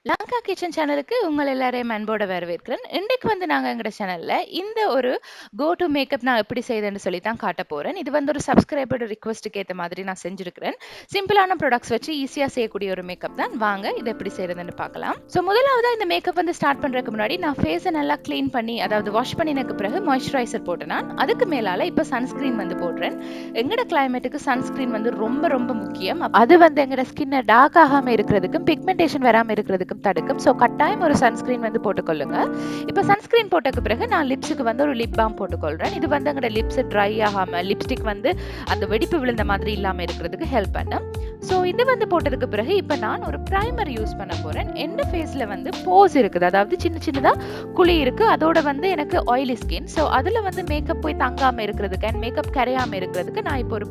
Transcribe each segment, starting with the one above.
Lanka kitchen சேனலுக்கு உங்கள் எல்லாரையும் அன்போட வரவேற்கிறேன். இன்றைக்கு வந்து நாங்க எங்கட சேனல்ல இந்த ஒரு கோ டு மேக்கப் நான் எப்படி செய்தேன்னு சொல்லி தான் காட்ட போறேன். இது வந்து ஒரு சப்ஸ்கிரைபரோட ரிக்வெஸ்ட்டுக்கு ஏத்த மாதிரி நான் செஞ்சிருக்கிறேன். சிம்பிளான ப்ராடக்ட்ஸ் வச்சு ஈஸியா செய்யக்கூடிய ஒரு மேக்கப் தான். வாங்க இதை எப்படி செய்யறதுன்னு பார்க்கலாம். ஸோ முதலாவதா இந்த மேக்கப் வந்து ஸ்டார்ட் பண்றதுக்கு முன்னாடி நான் ஃபேஸை நல்லா க்ளீன் பண்ணி, அதாவது வாஷ் பண்ணினதுக்கு பிறகு மாய்ஸ்சரைசர் போட்டேன் நான். அதுக்கு மேலால இப்போ சன்ஸ்கிரீன் வந்து போடுறேன். எங்கட கிளைமேட்டுக்கு சன்ஸ்கிரீன் வந்து ரொம்ப ரொம்ப முக்கியம். அது வந்து எங்கட ஸ்கின்னை டார்க் ஆகாம இருக்கிறதுக்கும் பிக்மெண்டேஷன் வராம இருக்கிறதுக்கும் தடுக்கும். ஸோ கட்டாயம் ஒரு சன்ஸ்கிரீன் வந்து போட்டுக்கொள்ளுங்க. இப்போ சன்ஸ்கிரீன் போட்டதுக்கு பிறகு நான் லிப்ஸுக்கு வந்து ஒரு லிப் பாம் போட்டுக்கொள்றேன். இது வந்து எங்களோட லிப்ஸ் ட்ரை ஆகாம லிப்ஸ்டிக் வந்து அந்த வெடிப்பு விழுந்த மாதிரி இல்லாம இருக்கிறதுக்கு ஹெல்ப் பண்ணும். ஸோ இது வந்து போட்டதுக்கு பிறகு இப்போ நான் ஒரு ப்ரைமர் யூஸ் பண்ண போறேன். எந்த ஃபேஸ்ல வந்து போஸ் இருக்குது, அதாவது சின்ன சின்னதா குழி இருக்கு, அதோட வந்து எனக்கு ஆயிலி ஸ்கின். ஸோ அதுல வந்து மேக்கப் போய் தங்காம இருக்கிறதுக்கு அண்ட் மேக்கப் கரையாம இருக்கிறதுக்கு நான் இப்போ ஒரு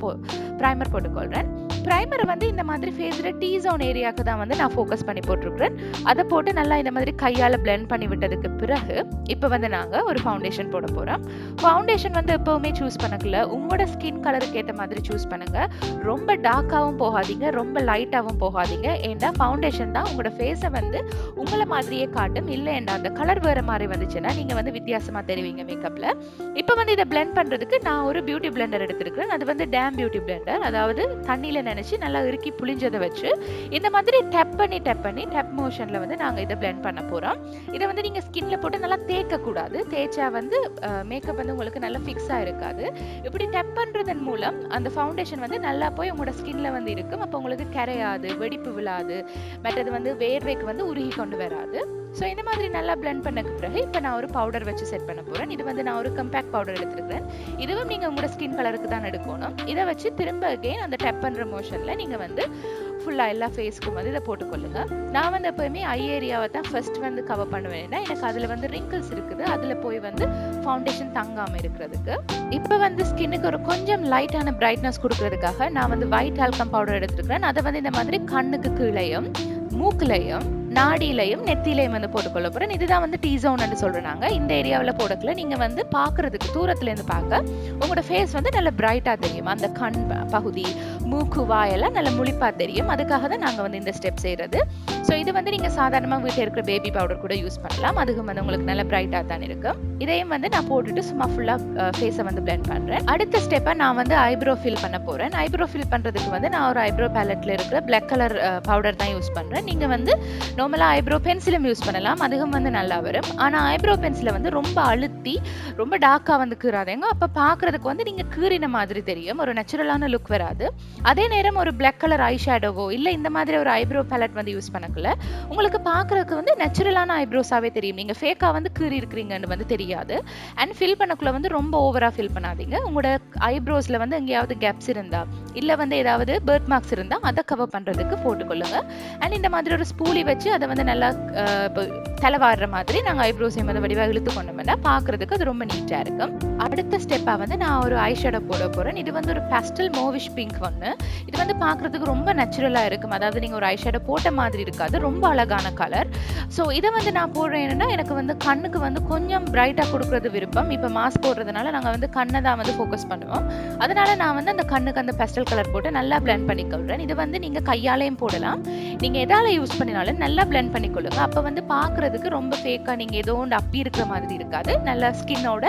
ப்ரைமர் போட்டுக்கொள்றேன். ப்ரைமரை வந்து இந்த மாதிரி ஃபேஸில் டீ ஜோன் ஏரியாவுக்கு தான் வந்து நான் ஃபோக்கஸ் பண்ணி போட்டிருக்கிறேன். அதை போட்டு நல்லா இந்த மாதிரி கையால் பிளெண்ட் பண்ணி விட்டதுக்கு பிறகு இப்போ வந்து நாங்கள் ஒரு ஃபவுண்டேஷன் போட போகிறோம். ஃபவுண்டேஷன் வந்து எப்போவுமே சூஸ் பண்ணக்கல, உங்களோட ஸ்கின் கலருக்கு ஏற்ற மாதிரி சூஸ் பண்ணுங்க. ரொம்ப டார்க்காகவும் போகாதீங்க, ரொம்ப லைட்டாகவும் போகாதீங்க. ஏன்னா ஃபவுண்டேஷன் தான் உங்களோட ஃபேஸை வந்து உங்களை மாதிரியே காட்டும். இல்லைன்னா அந்த கலர் வேறு மாதிரி வந்துச்சுன்னா நீங்கள் வந்து வித்தியாசமாக தெரிவிங்க மேக்கப்பில். இப்போ வந்து இதை பிளெண்ட் பண்ணுறதுக்கு நான் ஒரு பியூட்டி பிளெண்டர் எடுத்துருக்கிறேன். அது வந்து டேம் பியூட்டி பிளெண்டர், அதாவது தண்ணியில் நினைச்சு நல்லா இறுக்கி புளிஞ்சதை வச்சு இந்த மாதிரி டப் பண்ணி டப் மோஷன்ல வந்து நாங்க இதை பிளெண்ட் பண்ண போறோம். இதை வந்து நீங்க ஸ்கின்ல போட்டு நல்லா தேய்க்க கூடாது. தேய்ச்சா வந்து மேக்கப் வந்து உங்களுக்கு நல்லா ஃபிக்ஸா இருக்காது. இப்படி டப் பண்றதன் மூலம் அந்த ஃபவுண்டேஷன் வந்து நல்லா போய் உங்களோட ஸ்கின்ல வந்து இருக்கும். அப்போ உங்களுக்கு கரையாது, வெடிப்பு விழாது, மற்றது வந்து வேர்வைக்கு வந்து உருகி கொண்டு வராது. ஸோ இந்த மாதிரி நல்லா பிளெண்ட் பண்ணக்கு பிறகு இப்போ நான் ஒரு பவுடர் வச்சு செட் பண்ண போறேன். இது வந்து நான் ஒரு கம்பேக்ட் பவுடர் எடுத்துருக்கேன். இதுவும் நீங்க உங்களோட ஸ்கின் கலருக்கு தான் எடுக்கணும். இதை வச்சு திரும்ப அகைன் அந்த டப் பண்ற மோஷன்ல நீங்க வந்து ஃபுல்லா எல்லா ஃபேஸ்க்கும் வந்து இதை போட்டுக்கொள்ளுங்க. நான் வந்து எப்பவுமே ஐ ஏரியாவை தான் ஃபர்ஸ்ட் வந்து கவர் பண்ணுவேன். எனக்கு அதுல வந்து ரிங்கிள்ஸ் இருக்குது, அதுல போய் வந்து ஃபவுண்டேஷன் தங்காம இருக்கிறதுக்கு. இப்போ வந்து ஸ்கின்னுக்கு ஒரு கொஞ்சம் லைட்டான பிரைட்னஸ் கொடுக்கறதுக்காக நான் வந்து ஒயிட் ஆல்கம் பவுடர் எடுத்துருக்கிறேன். அதை வந்து இந்த மாதிரி கண்ணுக்கு கீழையும் மூக்குலையும் நாடியிலையும் நெத்திலையும் வந்து போட்டுக்கொள்ள போறேன். இதுதான் வந்து டீ ஜோன் சொல்றாங்க. இந்த ஏரியாவில் போடக்கல நீங்க வந்து பாக்குறதுக்கு தூரத்துல இருந்து பார்க்க உங்களோட ஃபேஸ் வந்து நல்ல பிரைட்டா தெரியும். அந்த கண் பகுதி, மூக்கு, வாயெல்லாம் நல்ல முழிப்பா தெரியும். அதுக்காக தான் நாங்க வந்து இந்த ஸ்டெப் செய்யறது. ஸோ இது வந்து நீங்க சாதாரணமா வீட்டில் இருக்கிற பேபி பவுடர் கூட யூஸ் பண்ணலாம். அதுக்கும் வந்து உங்களுக்கு நல்ல பிரைட்டா தான் இருக்கும். இதையும் வந்து நான் போட்டுட்டு சும்மா ஃபுல்லா ஃபேஸை வந்து பிளெண்ட் பண்றேன். அடுத்த ஸ்டெப்பா நான் வந்து ஐப்ரோ ஃபில் பண்ண போறேன். ஐப்ரோ ஃபில் பண்றதுக்கு வந்து நான் ஒரு ஐப்ரோ பேலட்ல இருக்கிற பிளாக் கலர் பவுடர் தான் யூஸ் பண்றேன். நீங்க வந்து நார்மலா ஐப்ரோ பென்சிலும் யூஸ் பண்ணலாம், அதுவும் வந்து நல்லா வரும். ஆனா ஐப்ரோ பென்சிலை வந்து ரொம்ப அழுத்தி ரொம்ப டார்க்கா வந்து கீறாதீங்க. அப்ப பாக்குறதுக்கு வந்து நீங்க கீறின மாதிரி தெரியும், ஒரு நேச்சுரலான லுக் வராது. அதே நேரம் ஒரு பிளாக் கலர் ஐ ஷேடோவோ இல்ல இந்த மாதிரி ஒரு ஐப்ரோ பேலட் வந்து யூஸ் பண்ணக்கல உங்களுக்கு பாக்குறதுக்கு வந்து நேச்சுரலான ஐப்ரோஸாவே தெரியும். நீங்க ஃபேக்கா வந்து கீறி இருக்கிறீங்கன்னு வந்து தெரியாது. அண்ட் ஃபில் பண்ணக்குள்ள வந்து ரொம்ப ஓவரா ஃபில் பண்ணாதீங்க. உங்களோட ஐப்ரோஸ்ல வந்து எங்கேயாவது கேப்ஸ் இருந்தா இல்ல வந்து ஏதாவது பர்த் மார்க்ஸ் இருந்தா அதை கவர் பண்றதுக்கு போட்டுக்கொள்ளுங்க. அண்ட் இந்த மாதிரி ஒரு ஸ்பூலி வச்சு அதை வந்து நல்லா தலைவாடுற மாதிரி நாங்கள் ஐப்ரோஸையும் வந்து வடிவாக இழுத்து கொண்டோம்னா பார்க்கறதுக்கு அது ரொம்ப நீட்டாக இருக்கும். அடுத்த ஸ்டெப்பாக வந்து நான் ஒரு ஐ ஷேடோ போட போகிறேன். இது வந்து ஒரு பேஸ்டல் மோவிஷ் பிங்க் ஒன்று. இது வந்து பார்க்கறதுக்கு ரொம்ப நேச்சுரலாக இருக்கும். அதாவது நீங்கள் ஒரு ஐ ஷேடோ போட்ட மாதிரி இருக்காது, ரொம்ப அழகான கலர். ஸோ இதை வந்து நான் போடுறேன் என்னன்னா, எனக்கு வந்து கண்ணுக்கு வந்து கொஞ்சம் பிரைட்டாக கொடுக்குறது விருப்பம். இப்போ மாஸ்க் போடுறதுனால நாங்கள் வந்து கண்ணை தான் வந்து ஃபோக்கஸ் பண்ணுவோம். அதனால நான் வந்து அந்த கண்ணுக்கு அந்த பேஸ்டல் கலர் போட்டு நல்லா பிளெண்ட் பண்ணிக்கொள்கிறேன். இது வந்து நீங்கள் கையாலையும் போடலாம், நீங்கள் எதால யூஸ் பண்ணினாலும் நல்லா பிளெண்ட் பண்ணிக்கொள்ளுங்க. அப்போ வந்து பார்க்கறதுக்கு ரொம்ப ஃபேக்காக நீங்கள் ஏதோ ஒன்று அப்பி இருக்கிற மாதிரி இருக்காது. நல்லா ஸ்கின்னோட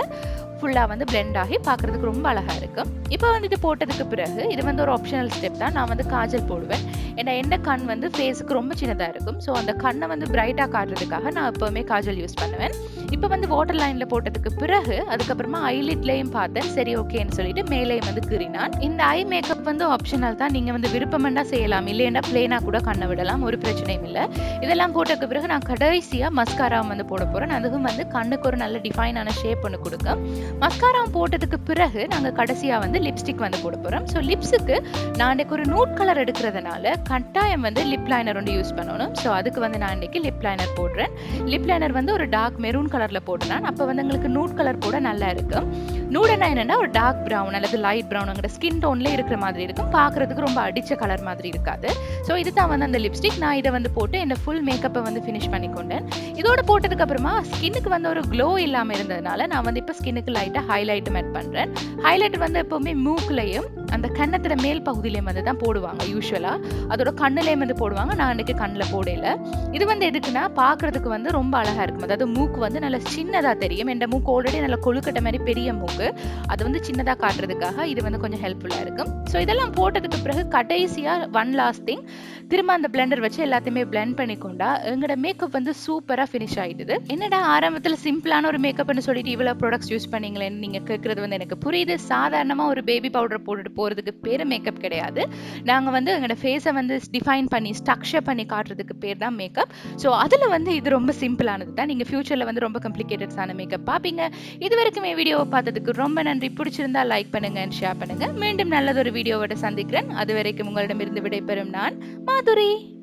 ஃபுல்லாக வந்து பிளெண்ட் ஆகி பார்க்கறதுக்கு ரொம்ப அழகாக இருக்கும். இப்போ வந்து இது போட்டதுக்கு பிறகு இது வந்து ஒரு ஆப்ஷனல் ஸ்டெப் தான். நான் வந்து காஜல் போடுவேன். ஏன்னா எந்த கண் வந்து ஃபேஸுக்கு ரொம்ப சின்னதாக இருக்கும். ஸோ அந்த கண்ணை வந்து பிரைட்டாக காட்டுறதுக்காக நான் எப்போவுமே காஜல் யூஸ் பண்ணுவேன். இப்போ வந்து வாட்டர் லைனில் போட்டதுக்கு பிறகு அதுக்கப்புறமா ஐலிட்லேயும் பார்த்தேன், சரி ஓகேன்னு சொல்லிட்டு மேலேயும் வந்து கீறினான். இந்த ஐ மேக்கப் வந்து ஆப்ஷனல் தான், நீங்கள் வந்து விருப்பமெண்டா செய்யலாம், இல்லைன்னா பிளேனாக கூட கண்ணை விடலாம், ஒரு பிரச்சனையும் இல்லை. இதெல்லாம் போட்டதுக்கு பிறகு நான் கடைசியாக மஸ்காராவும் வந்து போட போகிறேன். அதுவும் வந்து கண்ணுக்கு ஒரு நல்ல டிஃபைனான ஷேப் ஒன்று கொடுக்கும். மஸ்காரா போட்டதுக்கு பிறகு நாங்கள் கடைசியாக வந்து லிப்ஸ்டிக் வந்து போட போகிறோம். ஸோ லிப்ஸுக்கு நான் இன்றைக்கு ஒரு நூட் கலர் எடுக்கிறதுனால கட்டாயம் வந்து லிப் லைனர் வந்து யூஸ் பண்ணணும். ஸோ அதுக்கு வந்து நான் இன்றைக்கி லிப் லைனர் போடுறேன். லிப் லைனர் வந்து ஒரு டார்க் மெரூன் கலரில் போடுறேன். அப்போ வந்து எங்களுக்கு நூட் கலர் போட நல்லா இருக்கும். நூடுனா என்னென்னா ஒரு டார்க் ப்ரௌன் அல்லது லைட் ப்ரௌன் உங்களோட ஸ்கின் டோன்லேயே இருக்கிற மாதிரி இருக்கும். பார்க்குறதுக்கு ரொம்ப அடித்த கலர் மாதிரி இருக்காது. ஸோ இதுதான் வந்து அந்த லிப்ஸ்டிக். நான் இதை வந்து போட்டு என்னோட ஃபுல் மேக்கப்பை வந்து ஃபினிஷ் பண்ணிக்கொண்டேன். இதோட போட்டதுக்கு அப்புறமா ஸ்கின்னுக்கு வந்து ஒரு க்ளோ இல்லாமல் இருந்ததுனால நான் வந்து இப்போ ஸ்கின்னுக்கு லைட்டாக ஹைலைட்டும் ஆட் பண்ணுறேன். ஹைலைட் வந்து எப்போவுமே மூக்குலையும் அந்த கன்னத்துல மேல் பகுதியிலேயும் வந்து தான் போடுவாங்க யூஸ்வலா. அதோட கண்ணுலேயும் வந்து போடுவாங்க. நான் அன்னைக்கு கண்ணுல போடல. இது வந்து எதுக்குன்னா பார்க்கறதுக்கு வந்து ரொம்ப அழகா இருக்கும். அதாவது மூக்கு வந்து நல்லா சின்னதா தெரியும். என் மூக்கு ஆல்ரெடி நல்லா கொழுக்கட்டை மாதிரி பெரிய மூக்கு. அது வந்து சின்னதா காட்டுறதுக்காக இது வந்து கொஞ்சம் ஹெல்ப்ஃபுல்லா இருக்கும். ஸோ இதெல்லாம் போட்டதுக்கு பிறகு கடைசியா ஒன் லாஸ்ட் திங், திரும்ப அந்த பிளெண்டர் வச்சு எல்லாத்தையுமே பிளெண்ட் பண்ணிக்கொண்டா எங்களோட மேக்கப் வந்து சூப்பரா ஃபினிஷ் ஆயிடுது. என்னடா ஆரம்பத்துல சிம்பிளான ஒரு மேக்கப்னு சொல்லிட்டு இவ்வளவு ப்ராடக்ட்ஸ் யூஸ் பண்ணீங்களேன்னு நீங்க கேட்கறது வந்து எனக்கு புரியுது. சாதாரணமா ஒரு பேபி பவுடர் போட்டுட்டு போறதுக்கு பேரு மேக்கப் கிடையாது. நாங்க வந்து எங்களோட ஃபேஸை வந்து டிஃபைன் பண்ணி ஸ்ட்ரக்சர் பண்ணி காட்டுறதுக்கு பேர் தான் மேக்கப். ஸோ அதுல வந்து இது ரொம்ப சிம்பிளானது தான். நீங்க ஃபியூச்சர்ல வந்து ரொம்ப காம்ப்ளிகேட்டட்ஸான மேக்கப் பார்ப்பீங்க. இது வரைக்கும் என் வீடியோவை பார்த்ததுக்கு ரொம்ப நன்றி. பிடிச்சிருந்தா லைக் பண்ணுங்க and ஷேர் பண்ணுங்க. மீண்டும் நல்லதொரு வீடியோவோட சந்திக்கிறேன். அது வரைக்கும் உங்களிடமிருந்து விடைபெறும் நான் மாதுரி.